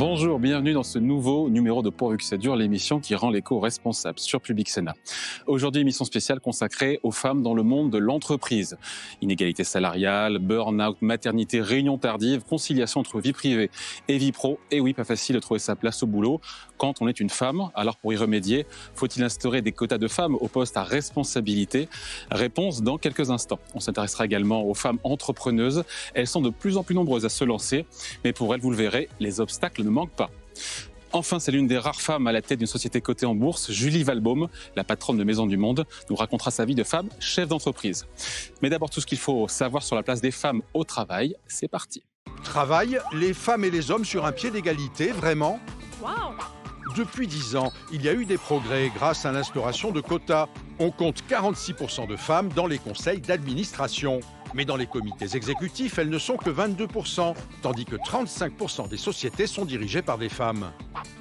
Bonjour, bienvenue dans ce nouveau numéro de Pourvu que ça dure, l'émission qui rend l'écho responsable sur Public Sénat. Aujourd'hui, émission spéciale consacrée aux femmes dans le monde de l'entreprise. Inégalité salariale, burn-out, maternité, réunion tardive, conciliation entre vie privée et vie pro. Et oui, pas facile de trouver sa place au boulot quand on est une femme. Alors pour y remédier, faut-il instaurer des quotas de femmes aux postes à responsabilité? Réponse dans quelques instants. On s'intéressera également aux femmes entrepreneuses. Elles sont de plus en plus nombreuses à se lancer, mais pour elles, vous le verrez, les obstacles ne manquent pas. Enfin, c'est l'une des rares femmes à la tête d'une société cotée en bourse, Julie Walbaum, la patronne de Maison du Monde, nous racontera sa vie de femme chef d'entreprise. Mais d'abord, tout ce qu'il faut savoir sur la place des femmes au travail, c'est parti. Travail, les femmes et les hommes sur un pied d'égalité, vraiment? Wow. Depuis 10 ans, il y a eu des progrès grâce à l'instauration de quotas. On compte 46% de femmes dans les conseils d'administration. Mais dans les comités exécutifs, elles ne sont que 22%, tandis que 35% des sociétés sont dirigées par des femmes.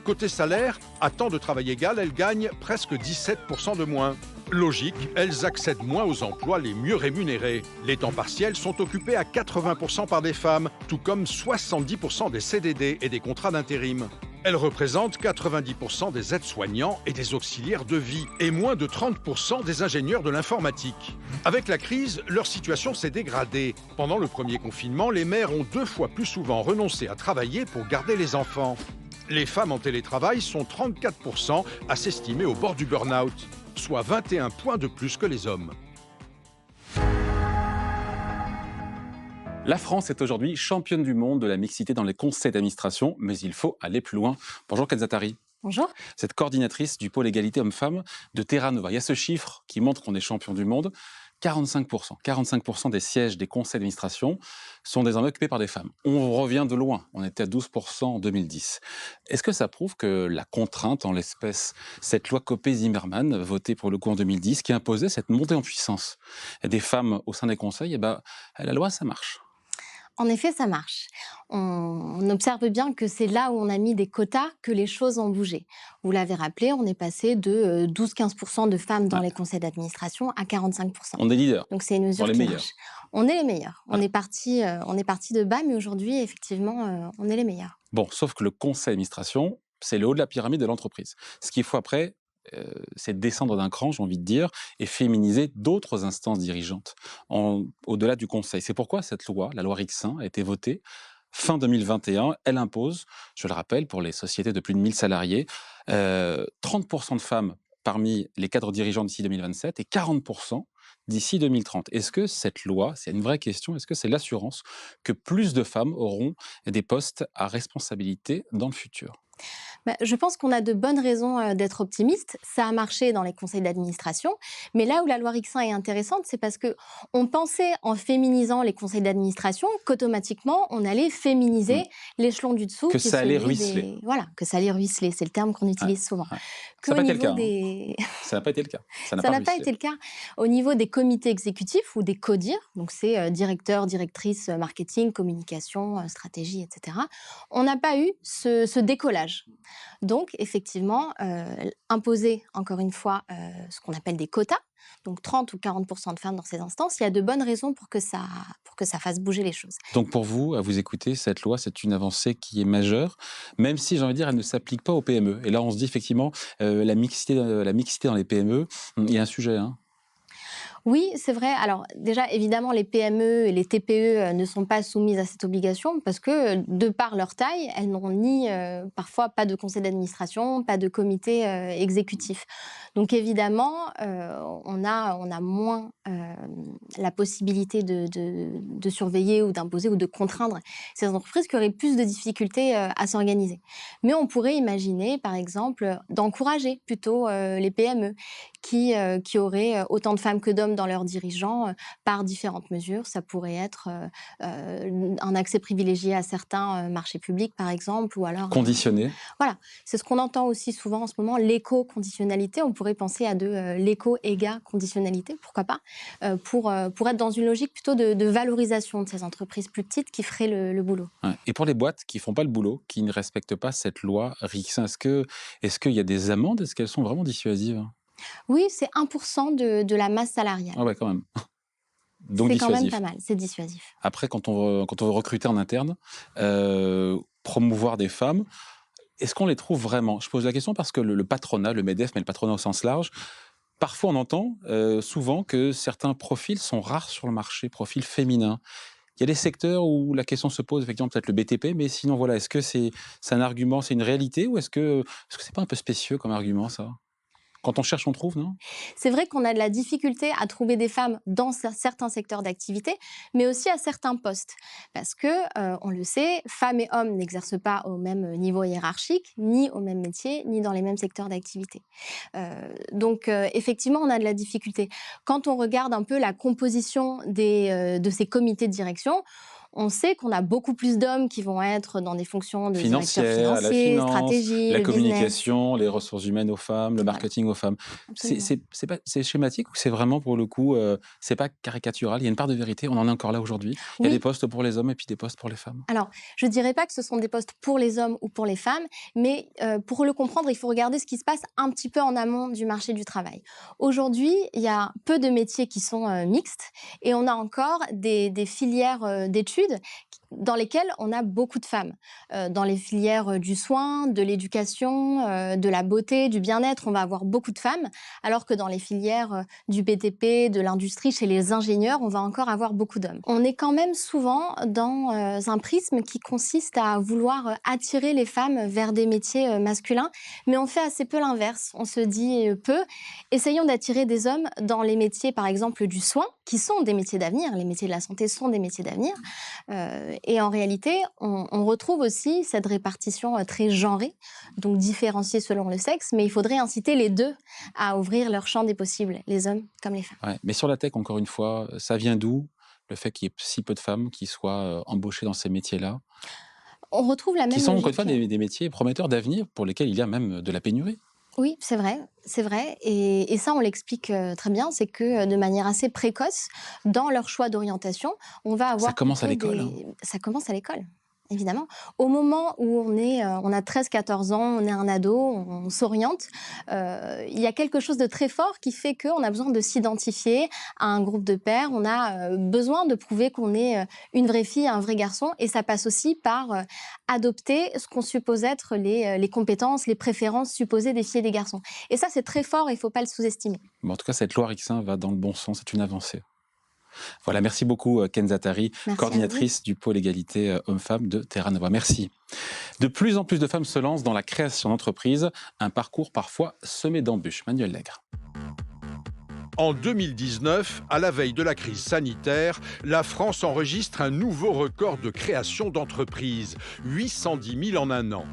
Côté salaire, à temps de travail égal, elles gagnent presque 17% de moins. Logique, elles accèdent moins aux emplois les mieux rémunérés. Les temps partiels sont occupés à 80% par des femmes, tout comme 70% des CDD et des contrats d'intérim. Elles représentent 90% des aides-soignants et des auxiliaires de vie et moins de 30% des ingénieurs de l'informatique. Avec la crise, leur situation s'est dégradée. Pendant le premier confinement, les mères ont 2 fois plus souvent renoncé à travailler pour garder les enfants. Les femmes en télétravail sont 34% à s'estimer au bord du burn-out, soit 21 points de plus que les hommes. La France est aujourd'hui championne du monde de la mixité dans les conseils d'administration, mais il faut aller plus loin. Bonjour Katzatari. Bonjour. Vous êtes coordinatrice du pôle égalité hommes-femmes de Terra Nova. Il y a ce chiffre qui montre qu'on est champion du monde. 45% des sièges des conseils d'administration sont désormais occupés par des femmes. On revient de loin, on était à 12% en 2010. Est-ce que ça prouve que la contrainte, en l'espèce, cette loi Copé-Zimmermann, votée pour le coup en 2010, qui imposait cette montée en puissance des femmes au sein des conseils, eh ben, la loi, ça marche. En effet, ça marche. On observe bien que c'est là où on a mis des quotas que les choses ont bougé. Vous l'avez rappelé, on est passé de 12-15% de femmes dans les conseils d'administration à 45%. On est leader. Donc c'est une mesure qui marche. On est les meilleurs. On est parti de bas, mais aujourd'hui, effectivement, on est les meilleurs. Bon, sauf que le conseil d'administration, c'est le haut de la pyramide de l'entreprise. Ce qu'il faut après, c'est descendre d'un cran, j'ai envie de dire, et féminiser d'autres instances dirigeantes au-delà du Conseil. C'est pourquoi cette loi, la loi Rixain, a été votée fin 2021. Elle impose, je le rappelle, pour les sociétés de plus de 1000 salariés, 30% de femmes parmi les cadres dirigeants d'ici 2027 et 40% d'ici 2030. Est-ce que cette loi, c'est une vraie question, est-ce que c'est l'assurance que plus de femmes auront des postes à responsabilité dans le futur ? Je pense qu'on a de bonnes raisons d'être optimiste. Ça a marché dans les conseils d'administration. Mais là où la loi Rixain est intéressante, c'est parce qu'on pensait, en féminisant les conseils d'administration, qu'automatiquement, on allait féminiser l'échelon du dessous. Que ça allait ruisseler. Voilà, que ça allait ruisseler. C'est le terme qu'on utilise souvent. Ouais. Ça n'a pas été le cas. Ça n'a pas été le cas. Ça n'a pas été le cas. Au niveau des comités exécutifs ou des CODIR, donc c'est directeur, directrice, marketing, communication, stratégie, etc., on n'a pas eu ce décollage. Donc, effectivement, imposer, encore une fois, ce qu'on appelle des quotas, donc 30 ou 40% de femmes dans ces instances, il y a de bonnes raisons pour que ça fasse bouger les choses. Donc pour vous, à vous écouter, cette loi, c'est une avancée qui est majeure, même si, j'ai envie de dire, elle ne s'applique pas aux PME. Et là, on se dit effectivement, la mixité dans les PME, il y a un sujet, hein. Oui, c'est vrai. Alors déjà, évidemment, les PME et les TPE ne sont pas soumises à cette obligation parce que, de par leur taille, elles n'ont parfois pas de conseil d'administration, pas de comité exécutif. Donc évidemment, on a moins la possibilité de surveiller ou d'imposer ou de contraindre ces entreprises qui auraient plus de difficultés à s'organiser. Mais on pourrait imaginer, par exemple, d'encourager plutôt les PME qui auraient autant de femmes que d'hommes dans leurs dirigeants par différentes mesures. Ça pourrait être un accès privilégié à certains marchés publics, par exemple, ou alors... Conditionné. Voilà, c'est ce qu'on entend aussi souvent en ce moment, l'éco-conditionnalité. On pourrait penser à de l'éco-éga-conditionnalité, pourquoi pas, pour être dans une logique plutôt de valorisation de ces entreprises plus petites qui feraient le boulot. Ouais. Et pour les boîtes qui ne font pas le boulot, qui ne respectent pas cette loi Rixain, est-ce qu'il y a des amendes? Est-ce qu'elles sont vraiment dissuasives? Oui, c'est 1% de la masse salariale. Ah ouais, quand même. Donc c'est quand même pas mal, c'est dissuasif. Après, quand on veut recruter en interne, promouvoir des femmes, Est-ce qu'on les trouve vraiment? Je pose la question parce que le patronat, le MEDEF, mais le patronat au sens large, parfois on entend souvent que certains profils sont rares sur le marché, profils féminins. Il y a des secteurs où la question se pose, effectivement, peut-être le BTP, mais sinon, voilà, est-ce que c'est un argument, c'est une réalité, ou est-ce que c'est pas un peu spécieux comme argument, ça? Quand on cherche, on trouve, non? C'est vrai qu'on a de la difficulté à trouver des femmes dans certains secteurs d'activité, mais aussi à certains postes. Parce que, on le sait, femmes et hommes n'exercent pas au même niveau hiérarchique, ni au même métier, ni dans les mêmes secteurs d'activité. Donc, effectivement, on a de la difficulté. Quand on regarde un peu la composition de ces comités de direction, on sait qu'on a beaucoup plus d'hommes qui vont être dans des fonctions de directeur Financière, la financier, finance, stratégie, la le business. communication, les ressources humaines aux femmes, le Voilà, marketing aux femmes. absolument. C'est schématique ou c'est vraiment, pour le coup, c'est pas caricatural? Il y a une part de vérité, on en est encore là aujourd'hui. Il y a des Oui. postes pour les hommes et puis des postes pour les femmes. Alors, je ne dirais pas que ce sont des postes pour les hommes ou pour les femmes, mais pour le comprendre, il faut regarder ce qui se passe un petit peu en amont du marché du travail. Aujourd'hui, il y a peu de métiers qui sont mixtes et on a encore des filières d'études dans lesquelles on a beaucoup de femmes. Dans les filières du soin, de l'éducation, de la beauté, du bien-être, on va avoir beaucoup de femmes, alors que dans les filières du BTP, de l'industrie, chez les ingénieurs, on va encore avoir beaucoup d'hommes. On est quand même souvent dans un prisme qui consiste à vouloir attirer les femmes vers des métiers masculins, mais on fait assez peu l'inverse. On se dit peu, essayons d'attirer des hommes dans les métiers, par exemple, du soin, qui sont des métiers d'avenir. Les métiers de la santé sont des métiers d'avenir. Et en réalité, on retrouve aussi cette répartition très genrée, donc différenciée selon le sexe, mais il faudrait inciter les deux à ouvrir leur champ des possibles, les hommes comme les femmes. Ouais, mais sur la tech, encore une fois, ça vient d'où, le fait qu'il y ait si peu de femmes qui soient embauchées dans ces métiers-là, On retrouve la qui même sont, encore une fois, logique. des métiers prometteurs d'avenir pour lesquels il y a même de la pénurie? Oui, c'est vrai, c'est vrai. Et ça, on l'explique très bien, c'est que de manière assez précoce, dans leur choix d'orientation, on va Ça avoir commence à plutôt l'école, hein. Ça commence à l'école, évidemment. Au moment où on a 13-14 ans, on est un ado, on s'oriente, il y a quelque chose de très fort qui fait qu'on a besoin de s'identifier à un groupe de pairs, on a besoin de prouver qu'on est une vraie fille, un vrai garçon, et ça passe aussi par adopter ce qu'on suppose être les compétences, les préférences supposées des filles et des garçons. Et ça, c'est très fort et il ne faut pas le sous-estimer. Mais en tout cas, cette loi Rixin va dans le bon sens, c'est une avancée. Voilà, merci beaucoup Kenza Tari, Merci coordinatrice du pôle égalité hommes-femmes de Terra Nova. Merci. De plus en plus de femmes se lancent dans la création d'entreprises, un parcours parfois semé d'embûches. Manuel Lègre. En 2019, à la veille de la crise sanitaire, la France enregistre un nouveau record de création d'entreprises, 810 000 en un an.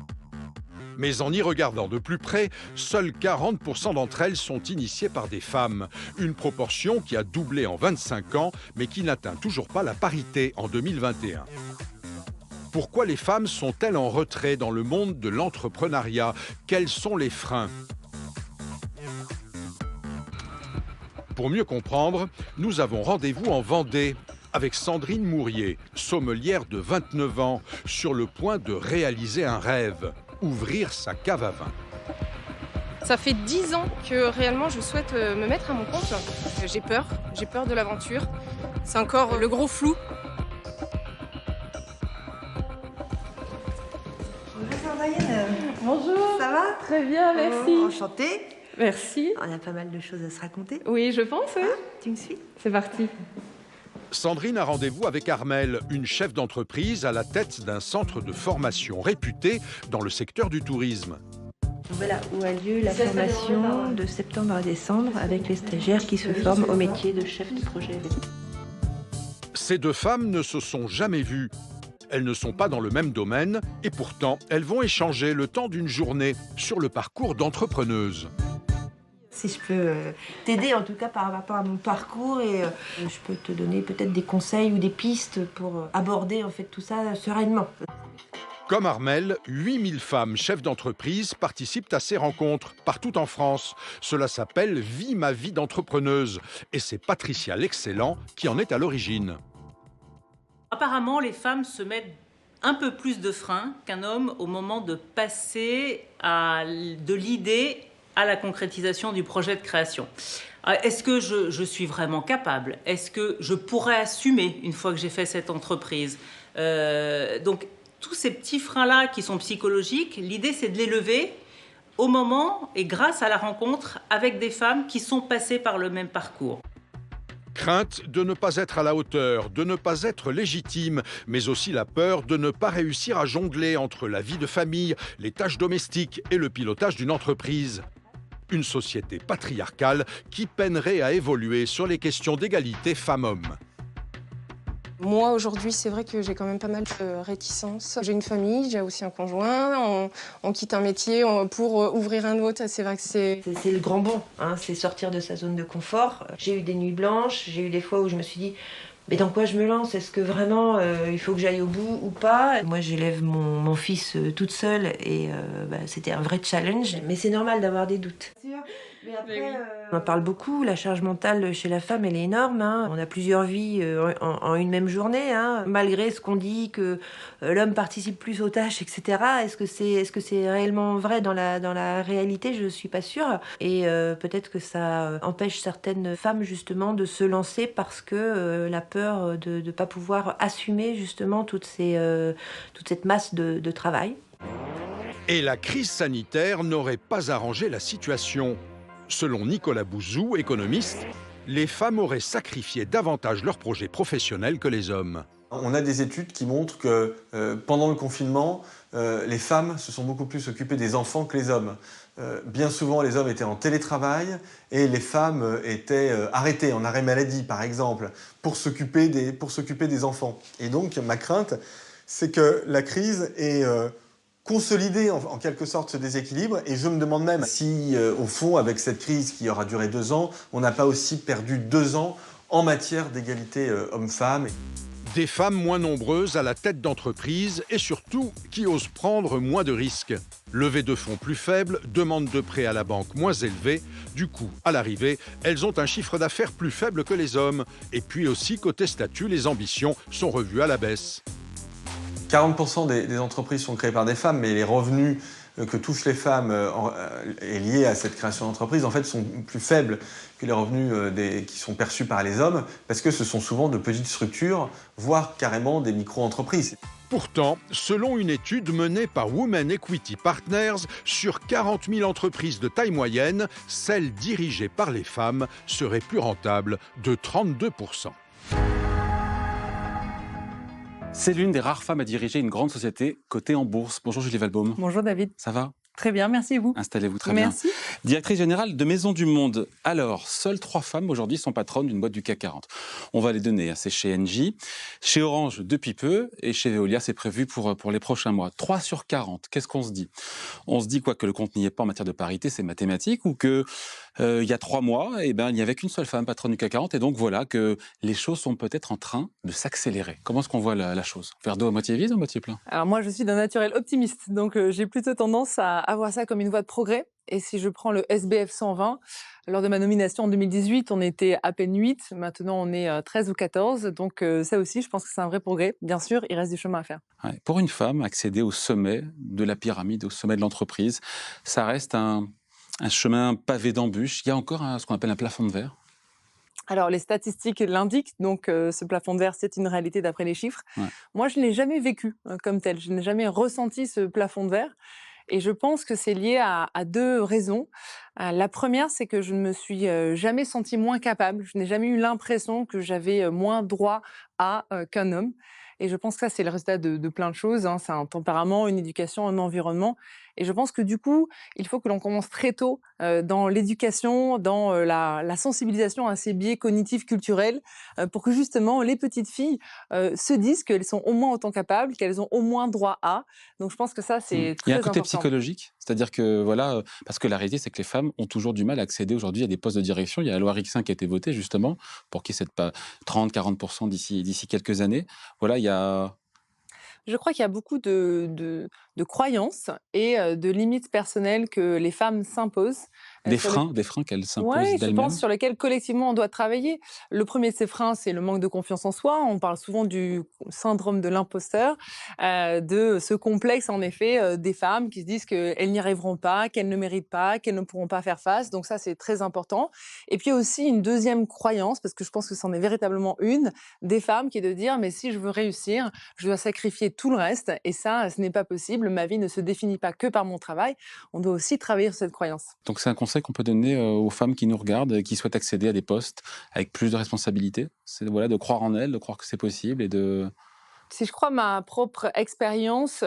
Mais en y regardant de plus près, seuls 40% d'entre elles sont initiées par des femmes. Une proportion qui a doublé en 25 ans, mais qui n'atteint toujours pas la parité en 2021. Pourquoi les femmes sont-elles en retrait dans le monde de l'entrepreneuriat? Quels sont les freins? Pour mieux comprendre, nous avons rendez-vous en Vendée avec Sandrine Mourier, sommelière de 29 ans, sur le point de réaliser un rêve, ouvrir sa cave à vin. Ça fait 10 ans que réellement je souhaite me mettre à mon compte. J'ai peur de l'aventure. C'est encore le gros flou. Bonjour Sandrine. Bonjour. Ça va? Très bien, merci. Enchantée. Merci. On a pas mal de choses à se raconter. Oui, je pense, oui. Tu me suis? C'est parti. Sandrine a rendez-vous avec Armelle, une chef d'entreprise à la tête d'un centre de formation réputé dans le secteur du tourisme. Voilà où a lieu la formation de septembre à décembre avec les stagiaires qui se forment au métier de chef de projet. Ces deux femmes ne se sont jamais vues. Elles ne sont pas dans le même domaine et pourtant, elles vont échanger le temps d'une journée sur le parcours d'entrepreneuse. Si je peux t'aider en tout cas par rapport à mon parcours et je peux te donner peut-être des conseils ou des pistes pour aborder en fait tout ça sereinement. Comme Armelle, 8000 femmes chefs d'entreprise participent à ces rencontres partout en France. Cela s'appelle « Vie ma vie d'entrepreneuse » et c'est Patricia L'Excellent qui en est à l'origine. Apparemment, les femmes se mettent un peu plus de frein qu'un homme au moment de passer de l'idée à la concrétisation du projet de création. Est-ce que je suis vraiment capable? Est-ce que je pourrais assumer une fois que j'ai fait cette entreprise? Donc, tous ces petits freins-là qui sont psychologiques, l'idée c'est de les lever au moment et grâce à la rencontre avec des femmes qui sont passées par le même parcours. Crainte de ne pas être à la hauteur, de ne pas être légitime, mais aussi la peur de ne pas réussir à jongler entre la vie de famille, les tâches domestiques et le pilotage d'une entreprise. Une société patriarcale qui peinerait à évoluer sur les questions d'égalité femmes-hommes. Moi, aujourd'hui, c'est vrai que j'ai quand même pas mal de réticences. J'ai une famille, j'ai aussi un conjoint. On quitte un métier pour ouvrir un autre. C'est vrai que c'est le grand bond, hein, c'est sortir de sa zone de confort. J'ai eu des nuits blanches, j'ai eu des fois où je me suis dit mais dans quoi je me lance? Est-ce que vraiment il faut que j'aille au bout ou pas? Moi, j'élève mon fils toute seule et c'était un vrai challenge. Mais c'est normal d'avoir des doutes. Mais après, on en parle beaucoup, la charge mentale chez la femme, elle est énorme. Hein. On a plusieurs vies en une même journée. Hein. Malgré ce qu'on dit que l'homme participe plus aux tâches, etc. Est-ce que c'est réellement vrai dans la réalité? Je ne suis pas sûre. Et peut-être que ça empêche certaines femmes justement de se lancer parce que la peur de ne pas pouvoir assumer justement toute cette masse de travail. Et la crise sanitaire n'aurait pas arrangé la situation. Selon Nicolas Bouzou, économiste, les femmes auraient sacrifié davantage leurs projets professionnels que les hommes. On a des études qui montrent que pendant le confinement, les femmes se sont beaucoup plus occupées des enfants que les hommes. Bien souvent, les hommes étaient en télétravail et les femmes étaient arrêtées en arrêt maladie, par exemple, pour s'occuper des enfants. Et donc, ma crainte, c'est que la crise ait consolider en quelque sorte ce déséquilibre et je me demande même si au fond avec cette crise qui aura duré 2 ans, on n'a pas aussi perdu 2 ans en matière d'égalité hommes-femmes. Des femmes moins nombreuses à la tête d'entreprises et surtout qui osent prendre moins de risques. Levée de fonds plus faible, demande de prêts à la banque moins élevée. Du coup, à l'arrivée, elles ont un chiffre d'affaires plus faible que les hommes. Et puis aussi, côté statut, les ambitions sont revues à la baisse. 40% des entreprises sont créées par des femmes, mais les revenus que touchent les femmes et liés à cette création d'entreprise, en fait, sont plus faibles que les revenus qui sont perçus par les hommes, parce que ce sont souvent de petites structures, voire carrément des micro-entreprises. Pourtant, selon une étude menée par Women Equity Partners, sur 40 000 entreprises de taille moyenne, celles dirigées par les femmes seraient plus rentables de 32%. C'est l'une des rares femmes à diriger une grande société cotée en bourse. Bonjour Julie Valbaum. Bonjour David. Ça va? Très bien, merci et vous. Installez-vous très Merci. bien. Directrice générale de Maison du Monde. Alors, seules 3 femmes aujourd'hui sont patronnes d'une boîte du CAC 40. On va les donner. C'est chez Engie, chez Orange depuis peu et chez Veolia, c'est prévu pour les prochains mois. 3 sur 40. Qu'est-ce qu'on se dit? On se dit quoi? Que le compte n'y est pas en matière de parité, c'est mathématique, ou que il y a 3 mois, il n'y avait qu'une seule femme patronne du CAC 40 et donc voilà que les choses sont peut-être en train de s'accélérer. Comment est-ce qu'on voit la chose? Verre d'eau à moitié vide ou à moitié plein? Alors moi, je suis d'un naturel optimiste, donc j'ai plutôt tendance à voir ça comme une voie de progrès. Et si je prends le SBF 120, lors de ma nomination en 2018, on était à peine 8, maintenant on est 13 ou 14, donc ça aussi, je pense que c'est un vrai progrès. Bien sûr, il reste du chemin à faire. Ouais. Pour une femme, accéder au sommet de la pyramide, au sommet de l'entreprise, ça reste un chemin pavé d'embûches. Il y a encore ce qu'on appelle un plafond de verre. Alors, les statistiques l'indiquent, donc ce plafond de verre, c'est une réalité d'après les chiffres. Ouais. Moi, je ne l'ai jamais vécu comme tel, je n'ai jamais ressenti ce plafond de verre. Et je pense que c'est lié à 2 raisons. La première, c'est que je ne me suis jamais sentie moins capable. Je n'ai jamais eu l'impression que j'avais moins droit à qu'un homme. Et je pense que ça, c'est le résultat de plein de choses. Hein. C'est un tempérament, une éducation, un environnement. Et je pense que du coup, il faut que l'on commence très tôt dans l'éducation, dans la sensibilisation à ces biais cognitifs culturels, pour que justement les petites filles se disent qu'elles sont au moins autant capables, qu'elles ont au moins droit à. Donc je pense que ça, c'est très important. Il y a un côté psychologique, c'est-à-dire que voilà, parce que la réalité, c'est que les femmes ont toujours du mal à accéder aujourd'hui à des postes de direction. Il y a la loi Rixin qui a été votée justement pour qu'il y ait 30-40% d'ici quelques années. Voilà, il y a... Je crois qu'il y a beaucoup de croyances et de limites personnelles que les femmes s'imposent. Des freins qu'elles s'imposent d'elles-mêmes. Je pense sur lesquels collectivement on doit travailler. Le premier de ces freins, c'est le manque de confiance en soi. On parle souvent du syndrome de l'imposteur, de ce complexe en effet des femmes qui se disent qu'elles n'y arriveront pas, qu'elles ne méritent pas, qu'elles ne pourront pas faire face. Donc ça, c'est très important. Et puis aussi une deuxième croyance, parce que je pense que c'en est véritablement une, des femmes qui est de dire mais si je veux réussir, je dois sacrifier tout le reste. Et ça, ce n'est pas possible. Ma vie ne se définit pas que par mon travail. On doit aussi travailler sur cette croyance. Donc c'est un conseil qu'on peut donner aux femmes qui nous regardent, qui souhaitent accéder à des postes avec plus de responsabilités. C'est voilà, de croire en elles, de croire que c'est possible et de... Si je crois ma propre expérience,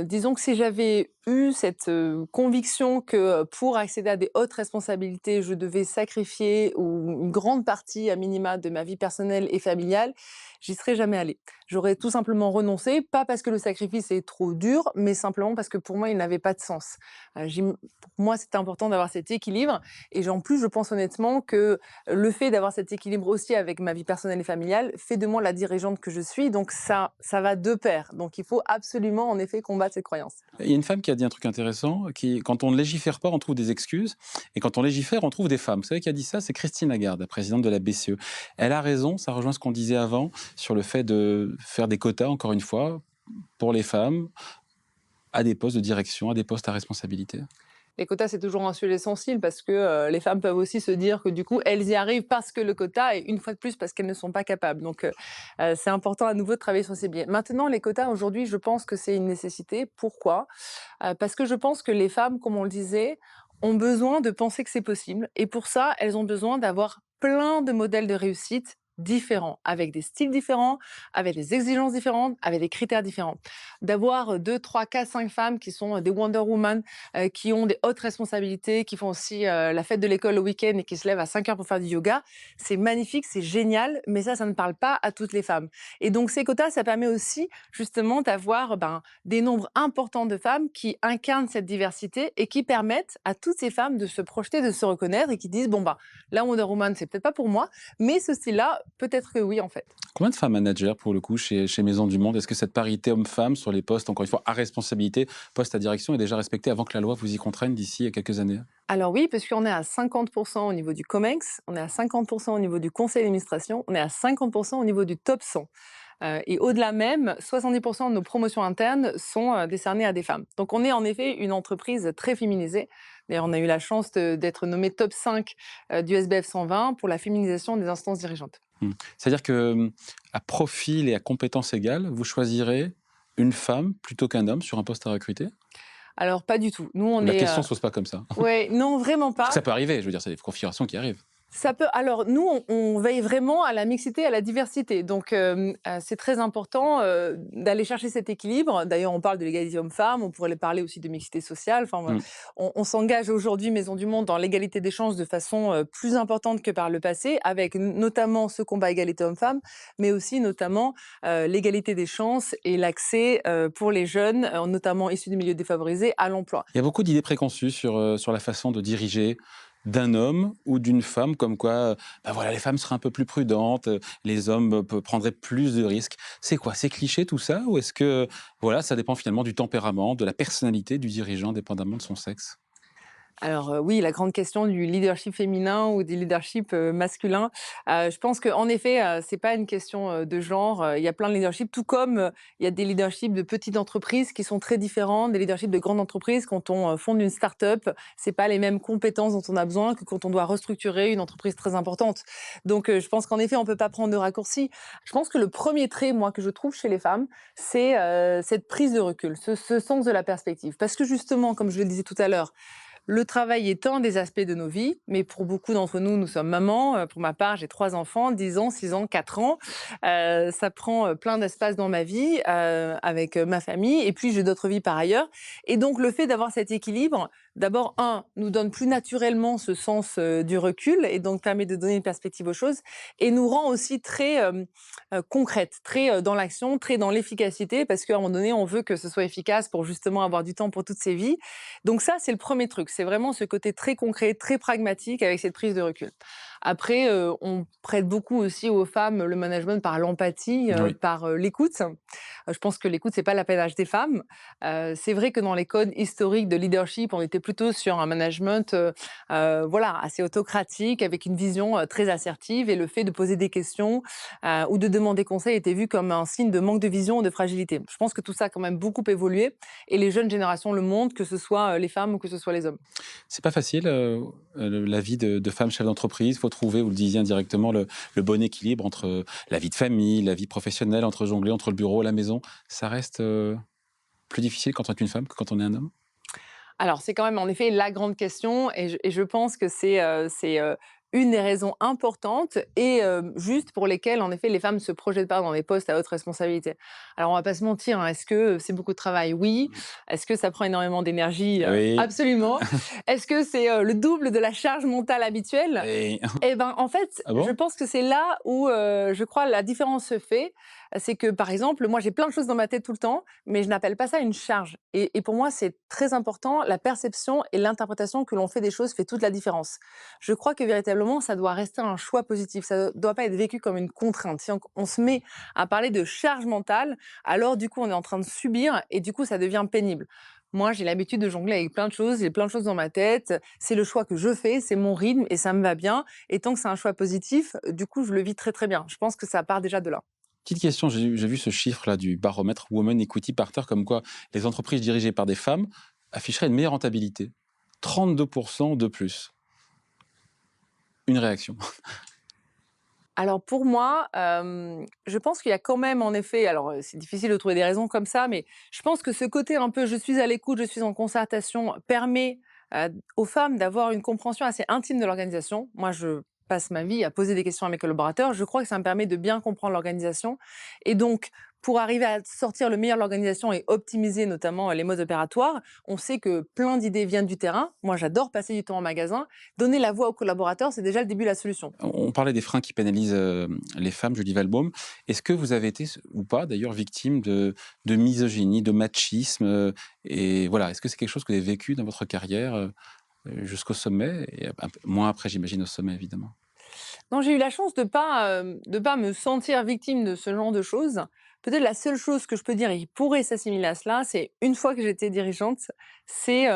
disons que si j'avais eu cette conviction que pour accéder à des hautes responsabilités, je devais sacrifier une grande partie à minima de ma vie personnelle et familiale, j'y serais jamais allée. J'aurais tout simplement renoncé, pas parce que le sacrifice est trop dur, mais simplement parce que pour moi, il n'avait pas de sens. Pour moi, c'était important d'avoir cet équilibre. Et en plus, je pense honnêtement que le fait d'avoir cet équilibre aussi avec ma vie personnelle et familiale fait de moi la dirigeante que je suis. Donc ça va de pair. Donc il faut absolument, en effet, combattre cette croyance. Il y a une femme qui a dit un truc intéressant, quand on ne légifère pas, on trouve des excuses, et quand on légifère, on trouve des femmes. Vous savez qui a dit ça? C'est Christine Lagarde, la présidente de la BCE. Elle a raison, ça rejoint ce qu'on disait avant, sur le fait de faire des quotas, encore une fois, pour les femmes, à des postes de direction, à des postes à responsabilité. Les quotas, c'est toujours un sujet sensible parce que les femmes peuvent aussi se dire que du coup, elles y arrivent parce que le quota, et une fois de plus, parce qu'elles ne sont pas capables. Donc, c'est important à nouveau de travailler sur ces biais. Maintenant, les quotas, aujourd'hui, je pense que c'est une nécessité. Pourquoi? Parce que je pense que les femmes, comme on le disait, ont besoin de penser que c'est possible. Et pour ça, elles ont besoin d'avoir plein de modèles de réussite différents, avec des styles différents, avec des exigences différentes, avec des critères différents. D'avoir 2, 3, 4, 5 femmes qui sont des Wonder Woman, qui ont des hautes responsabilités, qui font aussi la fête de l'école le week-end et qui se lèvent à 5 heures pour faire du yoga, c'est magnifique, c'est génial, mais ça ne parle pas à toutes les femmes. Et donc ces quotas, ça permet aussi justement d'avoir des nombres importants de femmes qui incarnent cette diversité et qui permettent à toutes ces femmes de se projeter, de se reconnaître et qui disent, la Wonder Woman, c'est peut-être pas pour moi, mais ce style-là, peut-être que oui, en fait. Combien de femmes managers, pour le coup, chez Maisons du Monde? Est-ce que cette parité homme-femme sur les postes, encore une fois, à responsabilité, postes à direction, est déjà respectée avant que la loi vous y contraigne d'ici quelques années? Alors oui, parce qu'on est à 50% au niveau du COMEX, on est à 50% au niveau du conseil d'administration, on est à 50% au niveau du top 100. Et au-delà même, 70% de nos promotions internes sont décernées à des femmes. Donc on est en effet une entreprise très féminisée. D'ailleurs, on a eu la chance d'être nommé top 5 du SBF 120 pour la féminisation des instances dirigeantes. C'est-à-dire qu'à profil et à compétences égales, vous choisirez une femme plutôt qu'un homme sur un poste à recruter? Alors, pas du tout. Nous, La question ne se pose pas comme ça. Ouais, non, vraiment pas. Ça peut arriver, je veux dire, c'est des configurations qui arrivent. Ça peut. Alors, nous, on veille vraiment à la mixité, à la diversité. Donc, c'est très important d'aller chercher cet équilibre. D'ailleurs, on parle de l'égalité homme-femme, on pourrait parler aussi de mixité sociale. Enfin, on s'engage aujourd'hui, Maison du Monde, dans l'égalité des chances de façon plus importante que par le passé, avec notamment ce combat égalité homme-femme, mais aussi notamment l'égalité des chances et l'accès pour les jeunes, notamment issus du milieu défavorisé, à l'emploi. Il y a beaucoup d'idées préconçues sur la façon de diriger d'un homme ou d'une femme, comme quoi les femmes seraient un peu plus prudentes, les hommes prendraient plus de risques. C'est quoi? C'est cliché tout ça? Ou est-ce que ça dépend finalement du tempérament, de la personnalité du dirigeant, indépendamment de son sexe? Alors oui, la grande question du leadership féminin ou du leadership masculin, je pense qu'en effet, c'est pas une question de genre. Il y a plein de leadership, tout comme il y a des leaderships de petites entreprises qui sont très différents des leaderships de grandes entreprises. Quand on fonde une start-up, c'est pas les mêmes compétences dont on a besoin que quand on doit restructurer une entreprise très importante. Donc je pense qu'en effet, on peut pas prendre de raccourcis. Je pense que le premier trait, moi, que je trouve chez les femmes, c'est cette prise de recul, ce sens de la perspective. Parce que justement, comme je le disais tout à l'heure, le travail est un des aspects de nos vies, mais pour beaucoup d'entre nous, nous sommes mamans. Pour ma part, j'ai 3 enfants, 10 ans, 6 ans, 4 ans. Ça prend plein d'espace dans ma vie, avec ma famille, et puis j'ai d'autres vies par ailleurs. Et donc, le fait d'avoir cet équilibre, d'abord, nous donne plus naturellement ce sens du recul, et donc permet de donner une perspective aux choses, et nous rend aussi très concrète, très dans l'action, très dans l'efficacité, parce qu'à un moment donné, on veut que ce soit efficace pour justement avoir du temps pour toutes ces vies. Donc ça, c'est le premier truc. C'est vraiment ce côté très concret, très pragmatique avec cette prise de recul. Après, on prête beaucoup aussi aux femmes le management par l'empathie, par l'écoute. Je pense que l'écoute, c'est pas l'apanage des femmes. C'est vrai que dans les codes historiques de leadership, on était plutôt sur un management assez autocratique, avec une vision très assertive, et le fait de poser des questions ou de demander conseil était vu comme un signe de manque de vision ou de fragilité. Je pense que tout ça a quand même beaucoup évolué, et les jeunes générations le montrent, que ce soit les femmes ou que ce soit les hommes. C'est pas facile la vie de femme chef d'entreprise. Il faut trouver, vous le disiez indirectement, le bon équilibre entre la vie de famille, la vie professionnelle, entre jongler entre le bureau et la maison. Ça reste plus difficile quand on est une femme que quand on est un homme? Alors, c'est quand même en effet la grande question et je pense que c'est une des raisons importantes et juste pour lesquelles, en effet, les femmes ne se projettent pas dans des postes à haute responsabilité. Alors, on va pas se mentir, hein, est-ce que c'est beaucoup de travail? Oui. Est-ce que ça prend énormément d'énergie? Oui. Absolument. Est-ce que c'est le double de la charge mentale habituelle? Oui. Eh ben, en fait, Ah bon? je pense que c'est là où je crois la différence se fait. C'est que, par exemple, moi, j'ai plein de choses dans ma tête tout le temps, mais je n'appelle pas ça une charge. Et pour moi, c'est très important. La perception et l'interprétation que l'on fait des choses fait toute la différence. Je crois que véritablement, ça doit rester un choix positif. Ça ne doit pas être vécu comme une contrainte. Si on se met à parler de charge mentale, alors du coup, on est en train de subir et du coup, ça devient pénible. Moi, j'ai l'habitude de jongler avec plein de choses, j'ai plein de choses dans ma tête. C'est le choix que je fais, c'est mon rythme et ça me va bien. Et tant que c'est un choix positif, du coup, je le vis très très bien. Je pense que ça part déjà de là. Petite question, j'ai vu ce chiffre-là du baromètre Women Equity Partner, comme quoi les entreprises dirigées par des femmes afficheraient une meilleure rentabilité. 32% de plus. Une réaction. Alors pour moi, je pense qu'il y a quand même en effet, alors c'est difficile de trouver des raisons comme ça, mais je pense que ce côté un peu je suis à l'écoute, je suis en concertation permet aux femmes d'avoir une compréhension assez intime de l'organisation. Moi, je passe ma vie à poser des questions à mes collaborateurs. Je crois que ça me permet de bien comprendre l'organisation. Et donc, pour arriver à sortir le meilleur de l'organisation et optimiser notamment les modes opératoires, on sait que plein d'idées viennent du terrain. Moi, j'adore passer du temps en magasin. Donner la voix aux collaborateurs, c'est déjà le début de la solution. On parlait des freins qui pénalisent les femmes, Julie Walbaum. Est-ce que vous avez été, ou pas d'ailleurs, victime de misogynie, de machisme et voilà, est-ce que c'est quelque chose que vous avez vécu dans votre carrière jusqu'au sommet et moins après, j'imagine, au sommet, évidemment? Non, j'ai eu la chance de pas me sentir victime de ce genre de choses. Peut-être la seule chose que je peux dire et qui pourrait s'assimiler à cela, c'est une fois que j'étais dirigeante, c'est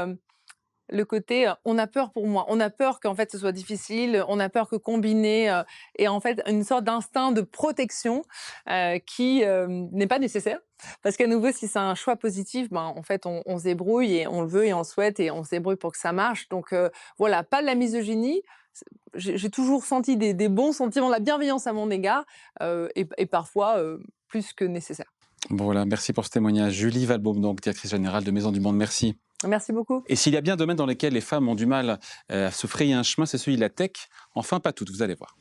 le côté on a peur pour moi, on a peur qu'en fait ce soit difficile, on a peur que combiner et en fait une sorte d'instinct de protection qui n'est pas nécessaire. Parce qu'à nouveau, si c'est un choix positif, ben, en fait, on se débrouille et on le veut et on le souhaite et on se débrouille pour que ça marche. Donc voilà, pas de la misogynie. J'ai toujours senti des bons sentiments, de la bienveillance à mon égard et parfois plus que nécessaire. Bon voilà, merci pour ce témoignage. Julie Walbaum, donc directrice générale de Maisons du Monde, merci. Merci beaucoup. Et s'il y a bien un domaine dans lequel les femmes ont du mal à se frayer un chemin, c'est celui de la tech. Enfin, pas toutes, vous allez voir.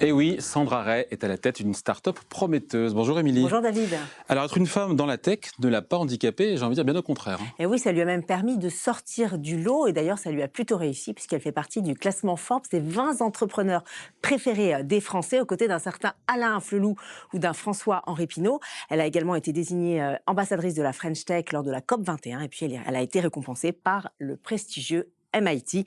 Et oui, Sandra Ray est à la tête d'une start-up prometteuse. Bonjour Émilie. Bonjour David. Alors être une femme dans la tech ne l'a pas handicapée, j'ai envie de dire bien au contraire. Et oui, ça lui a même permis de sortir du lot et d'ailleurs ça lui a plutôt réussi puisqu'elle fait partie du classement Forbes des 20 entrepreneurs préférés des Français aux côtés d'un certain Alain Flelou ou d'un François-Henri Pinault. Elle a également été désignée ambassadrice de la French Tech lors de la COP21 et puis elle a été récompensée par le prestigieux MIT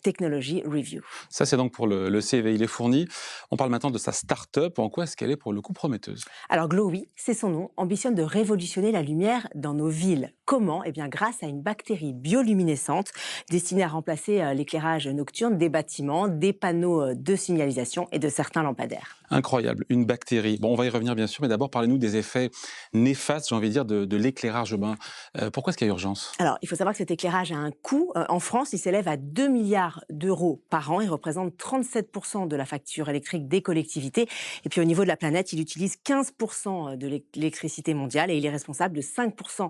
Technology Review. Ça, c'est donc pour le CV, il est fourni. On parle maintenant de sa start-up. En quoi est-ce qu'elle est pour le coup prometteuse? Alors Glowy, c'est son nom, ambitionne de révolutionner la lumière dans nos villes. Comment? Eh bien grâce à une bactérie bioluminescente destinée à remplacer l'éclairage nocturne des bâtiments, des panneaux de signalisation et de certains lampadaires. Incroyable, une bactérie. Bon, on va y revenir bien sûr, mais d'abord parlez-nous des effets néfastes, j'ai envie de dire, de l'éclairage urbain. Pourquoi est-ce qu'il y a urgence? Alors, il faut savoir que cet éclairage a un coût. En France, il s'élève à 2 milliards d'euros par an. Il représente 37% de la facture électrique des collectivités. Et puis, au niveau de la planète, il utilise 15% de l'électricité mondiale et il est responsable de 5%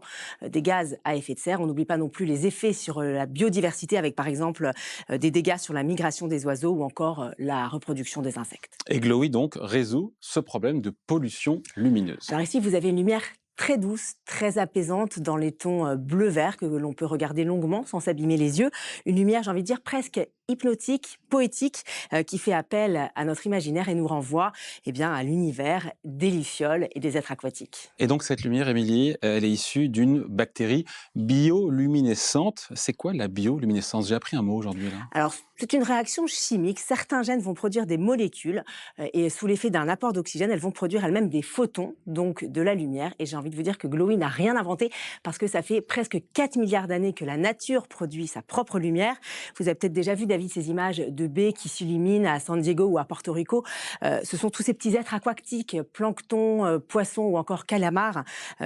des gaz à effet de serre. On n'oublie pas non plus les effets sur la biodiversité avec, par exemple, des dégâts sur la migration des oiseaux ou encore la reproduction des insectes. Et Glowy, donc, résout ce problème de pollution lumineuse. Alors ici, vous avez une lumière très douce, très apaisante dans les tons bleu-vert que l'on peut regarder longuement sans s'abîmer les yeux. Une lumière, j'ai envie de dire, presque hypnotique, poétique, qui fait appel à notre imaginaire et nous renvoie à l'univers des lucioles et des êtres aquatiques. Et donc cette lumière, Émilie, elle est issue d'une bactérie bioluminescente. C'est quoi la bioluminescence? J'ai appris un mot aujourd'hui là. Alors, c'est une réaction chimique. Certains gènes vont produire des molécules et sous l'effet d'un apport d'oxygène, elles vont produire elles-mêmes des photons, donc de la lumière. Et j'ai envie de vous dire que Glowy n'a rien inventé parce que ça fait presque 4 milliards d'années que la nature produit sa propre lumière. Vous avez peut-être déjà vu des David, ces images de baies qui s'illuminent à San Diego ou à Porto Rico. Ce sont tous ces petits êtres aquatiques, plancton, poissons ou encore calamars,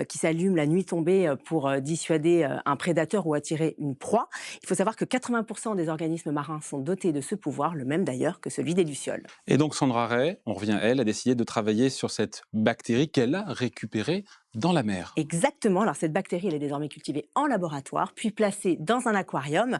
qui s'allument la nuit tombée pour dissuader un prédateur ou attirer une proie. Il faut savoir que 80% des organismes marins sont dotés de ce pouvoir, le même d'ailleurs que celui des lucioles. Et donc Sandra Ray, on revient à elle, a décidé de travailler sur cette bactérie qu'elle a récupérée dans la mer. Exactement. Alors cette bactérie, elle est désormais cultivée en laboratoire, puis placée dans un aquarium.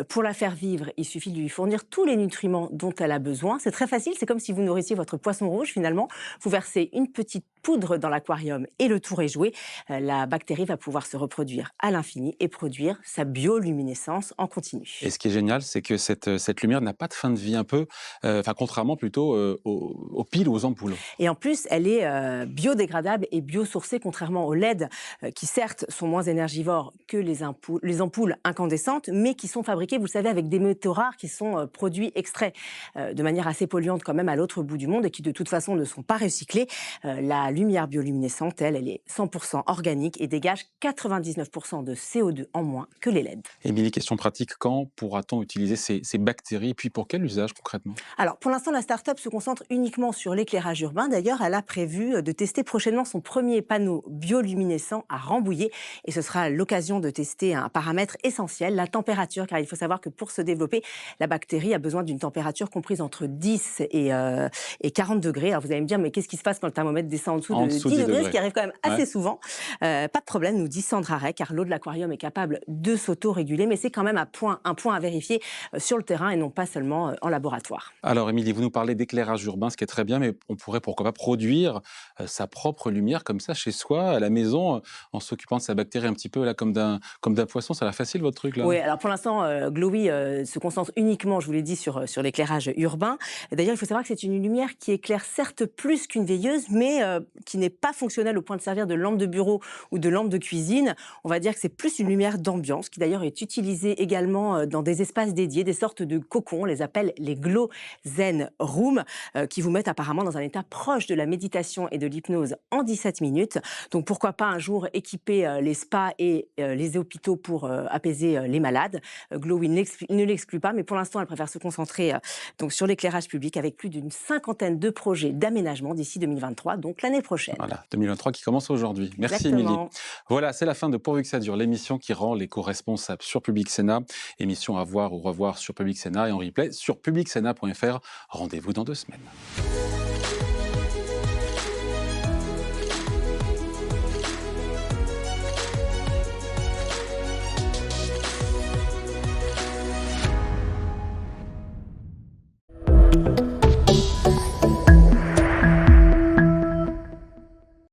Pour la faire vivre, il suffit de lui fournir tous les nutriments dont elle a besoin. C'est très facile, c'est comme si vous nourrissiez votre poisson rouge finalement. Vous versez une petite poudre dans l'aquarium et le tour est joué. La bactérie va pouvoir se reproduire à l'infini et produire sa bioluminescence en continu. Et ce qui est génial, c'est que cette lumière n'a pas de fin de vie un peu, contrairement plutôt aux piles ou aux ampoules. Et en plus, elle est biodégradable et biosourcée, contrairement aux LED, qui certes sont moins énergivores que les ampoules incandescentes, mais qui sont fabriquées, vous le savez, avec des métaux rares qui sont produits extraits de manière assez polluante quand même à l'autre bout du monde et qui de toute façon ne sont pas recyclés. La lumière bioluminescente, elle est 100% organique et dégage 99% de CO2 en moins que les LED. Émilie, question pratique, quand pourra-t-on utiliser ces bactéries, puis pour quel usage concrètement? Alors pour l'instant, la start-up se concentre uniquement sur l'éclairage urbain. D'ailleurs, elle a prévu de tester prochainement son premier panneau bioluminescent à Rambouillet et ce sera l'occasion de tester un paramètre essentiel, la température, car il faut savoir que pour se développer, la bactérie a besoin d'une température comprise entre 10 et 40 degrés. Alors vous allez me dire, mais qu'est-ce qui se passe quand le thermomètre descend en dessous de 10 degrés, ce qui arrive quand même assez souvent. Pas de problème, nous dit Sandra Ray, car l'eau de l'aquarium est capable de s'auto-réguler, mais c'est quand même un point à vérifier sur le terrain et non pas seulement en laboratoire. Alors Émilie, vous nous parlez d'éclairage urbain, ce qui est très bien, mais on pourrait pourquoi pas produire sa propre lumière comme ça chez soi, à la maison, en s'occupant de sa bactérie un petit peu là, comme d'un poisson. Ça a l'air facile votre truc là? Oui, alors pour l'instant, Glowy se concentre uniquement, je vous l'ai dit, sur l'éclairage urbain. D'ailleurs, il faut savoir que c'est une lumière qui éclaire certes plus qu'une veilleuse, mais qui n'est pas fonctionnelle au point de servir de lampe de bureau ou de lampe de cuisine. On va dire que c'est plus une lumière d'ambiance, qui d'ailleurs est utilisée également dans des espaces dédiés, des sortes de cocons, on les appelle les Glow Zen Room, qui vous mettent apparemment dans un état proche de la méditation et de l'hypnose en 17 minutes. Donc pourquoi pas un jour équiper les spas et les hôpitaux pour apaiser les malades. Glowy ne l'exclut pas, mais pour l'instant, elle préfère se concentrer donc sur l'éclairage public avec plus d'une 50aine de projets d'aménagement d'ici 2023, donc l'année prochaine. Voilà, 2023 qui commence aujourd'hui. Merci Émilie. Voilà, c'est la fin de Pourvu que ça dure, l'émission qui rend l'éco-responsable sur Public Sénat. Émission à voir ou revoir sur Public Sénat et en replay sur publicsénat.fr. Rendez-vous dans 2 semaines.